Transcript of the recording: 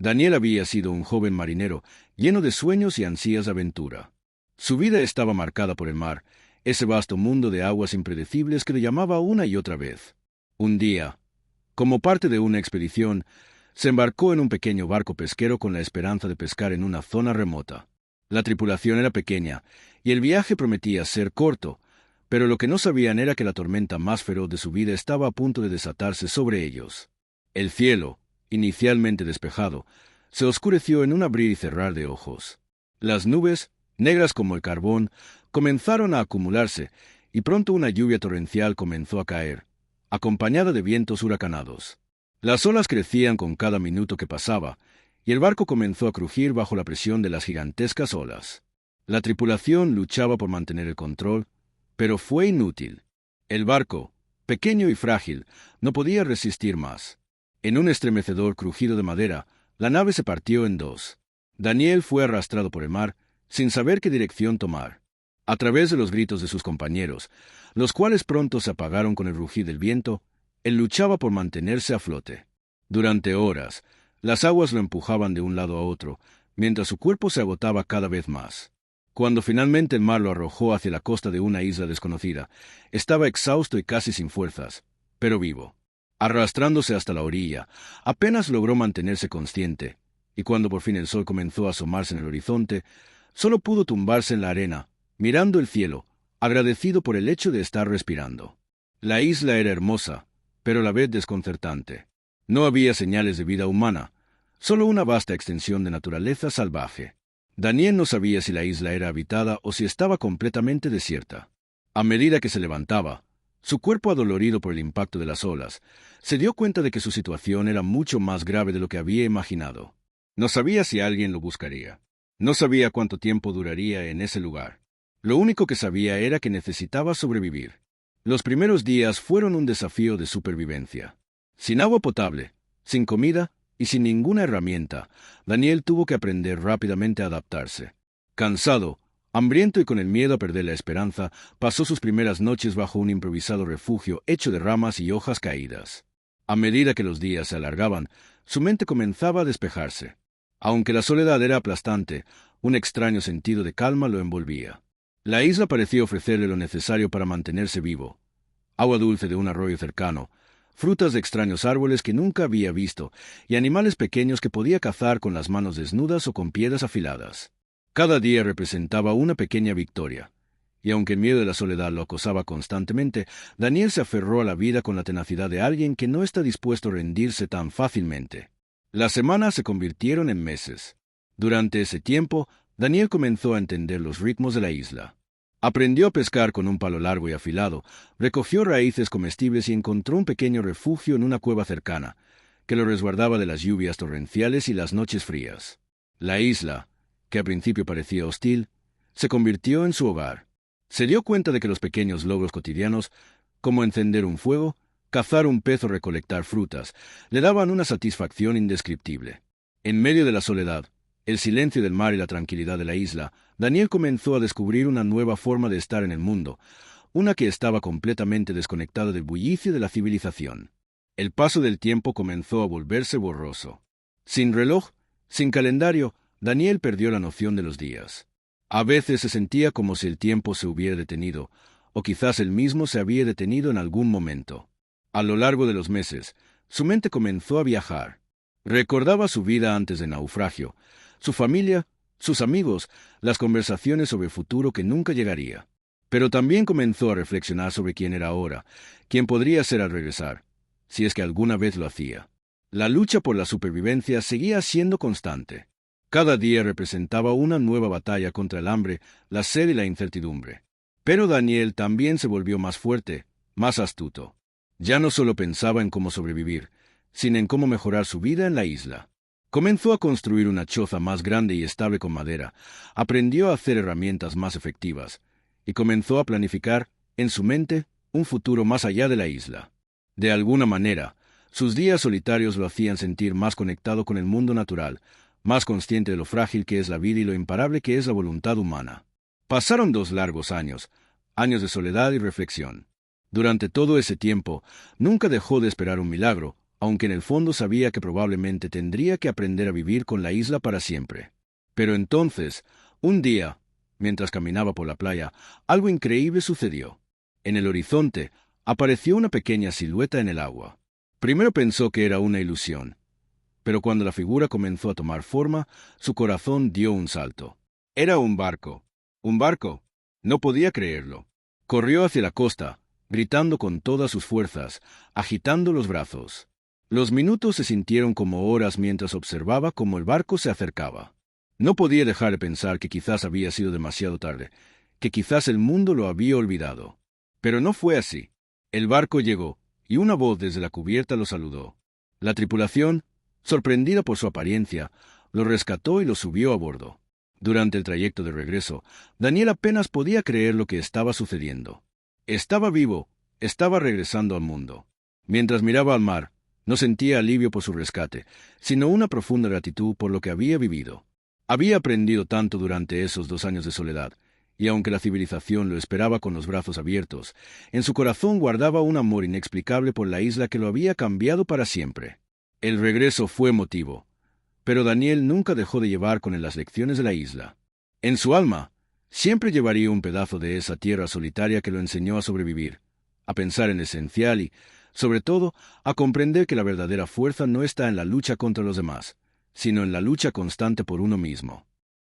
Daniel había sido un joven marinero, lleno de sueños y ansias de aventura. Su vida estaba marcada por el mar, ese vasto mundo de aguas impredecibles que le llamaba una y otra vez. Un día, como parte de una expedición, se embarcó en un pequeño barco pesquero con la esperanza de pescar en una zona remota. La tripulación era pequeña, y el viaje prometía ser corto, pero lo que no sabían era que la tormenta más feroz de su vida estaba a punto de desatarse sobre ellos. El cielo, inicialmente despejado, se oscureció en un abrir y cerrar de ojos. Las nubes, negras como el carbón, comenzaron a acumularse, y pronto una lluvia torrencial comenzó a caer, acompañada de vientos huracanados. Las olas crecían con cada minuto que pasaba, y el barco comenzó a crujir bajo la presión de las gigantescas olas. La tripulación luchaba por mantener el control, pero fue inútil. El barco, pequeño y frágil, no podía resistir más. En un estremecedor crujido de madera, la nave se partió en dos. Daniel fue arrastrado por el mar, sin saber qué dirección tomar. A través de los gritos de sus compañeros, los cuales pronto se apagaron con el rugir del viento, él luchaba por mantenerse a flote. Durante horas, las aguas lo empujaban de un lado a otro, mientras su cuerpo se agotaba cada vez más. Cuando finalmente el mar lo arrojó hacia la costa de una isla desconocida, estaba exhausto y casi sin fuerzas, pero vivo. Arrastrándose hasta la orilla, apenas logró mantenerse consciente, y cuando por fin el sol comenzó a asomarse en el horizonte, solo pudo tumbarse en la arena, mirando el cielo, agradecido por el hecho de estar respirando. La isla era hermosa, pero a la vez desconcertante. No había señales de vida humana, solo una vasta extensión de naturaleza salvaje. Daniel no sabía si la isla era habitada o si estaba completamente desierta. A medida que se levantaba, su cuerpo adolorido por el impacto de las olas, se dio cuenta de que su situación era mucho más grave de lo que había imaginado. No sabía si alguien lo buscaría. No sabía cuánto tiempo duraría en ese lugar. Lo único que sabía era que necesitaba sobrevivir. Los primeros días fueron un desafío de supervivencia. Sin agua potable, sin comida y sin ninguna herramienta, Daniel tuvo que aprender rápidamente a adaptarse. Cansado, hambriento y con el miedo a perder la esperanza, pasó sus primeras noches bajo un improvisado refugio hecho de ramas y hojas caídas. A medida que los días se alargaban, su mente comenzaba a despejarse. Aunque la soledad era aplastante, un extraño sentido de calma lo envolvía. La isla parecía ofrecerle lo necesario para mantenerse vivo: agua dulce de un arroyo cercano, frutas de extraños árboles que nunca había visto, y animales pequeños que podía cazar con las manos desnudas o con piedras afiladas. Cada día representaba una pequeña victoria, y aunque el miedo de la soledad lo acosaba constantemente, Daniel se aferró a la vida con la tenacidad de alguien que no está dispuesto a rendirse tan fácilmente. Las semanas se convirtieron en meses. Durante ese tiempo, Daniel comenzó a entender los ritmos de la isla. Aprendió a pescar con un palo largo y afilado, recogió raíces comestibles y encontró un pequeño refugio en una cueva cercana, que lo resguardaba de las lluvias torrenciales y las noches frías. La isla, que al principio parecía hostil, se convirtió en su hogar. Se dio cuenta de que los pequeños logros cotidianos, como encender un fuego, cazar un pez o recolectar frutas, le daban una satisfacción indescriptible. En medio de la soledad, el silencio del mar y la tranquilidad de la isla, Daniel comenzó a descubrir una nueva forma de estar en el mundo, una que estaba completamente desconectada del bullicio de la civilización. El paso del tiempo comenzó a volverse borroso. Sin reloj, sin calendario, Daniel perdió la noción de los días. A veces se sentía como si el tiempo se hubiera detenido, o quizás él mismo se había detenido en algún momento. A lo largo de los meses, su mente comenzó a viajar. Recordaba su vida antes del naufragio, su familia, sus amigos, las conversaciones sobre el futuro que nunca llegaría. Pero también comenzó a reflexionar sobre quién era ahora, quién podría ser al regresar, si es que alguna vez lo hacía. La lucha por la supervivencia seguía siendo constante. Cada día representaba una nueva batalla contra el hambre, la sed y la incertidumbre. Pero Daniel también se volvió más fuerte, más astuto. Ya no solo pensaba en cómo sobrevivir, sino en cómo mejorar su vida en la isla. Comenzó a construir una choza más grande y estable con madera, aprendió a hacer herramientas más efectivas, y comenzó a planificar, en su mente, un futuro más allá de la isla. De alguna manera, sus días solitarios lo hacían sentir más conectado con el mundo natural, más consciente de lo frágil que es la vida y lo imparable que es la voluntad humana. Pasaron 2 largos años, años de soledad y reflexión. Durante todo ese tiempo, nunca dejó de esperar un milagro, aunque en el fondo sabía que probablemente tendría que aprender a vivir con la isla para siempre. Pero entonces, un día, mientras caminaba por la playa, algo increíble sucedió. En el horizonte apareció una pequeña silueta en el agua. Primero pensó que era una ilusión, pero cuando la figura comenzó a tomar forma, su corazón dio un salto. Era un barco. ¿Un barco? No podía creerlo. Corrió hacia la costa, gritando con todas sus fuerzas, agitando los brazos. Los minutos se sintieron como horas mientras observaba cómo el barco se acercaba. No podía dejar de pensar que quizás había sido demasiado tarde, que quizás el mundo lo había olvidado. Pero no fue así. El barco llegó, y una voz desde la cubierta lo saludó. La tripulación, sorprendida por su apariencia, lo rescató y lo subió a bordo. Durante el trayecto de regreso, Daniel apenas podía creer lo que estaba sucediendo. Estaba vivo, estaba regresando al mundo. Mientras miraba al mar, no sentía alivio por su rescate, sino una profunda gratitud por lo que había vivido. Había aprendido tanto durante esos 2 años de soledad, y aunque la civilización lo esperaba con los brazos abiertos, en su corazón guardaba un amor inexplicable por la isla que lo había cambiado para siempre. El regreso fue emotivo, pero Daniel nunca dejó de llevar con él las lecciones de la isla. En su alma, siempre llevaría un pedazo de esa tierra solitaria que lo enseñó a sobrevivir, a pensar en lo esencial y, sobre todo, a comprender que la verdadera fuerza no está en la lucha contra los demás, sino en la lucha constante por uno mismo.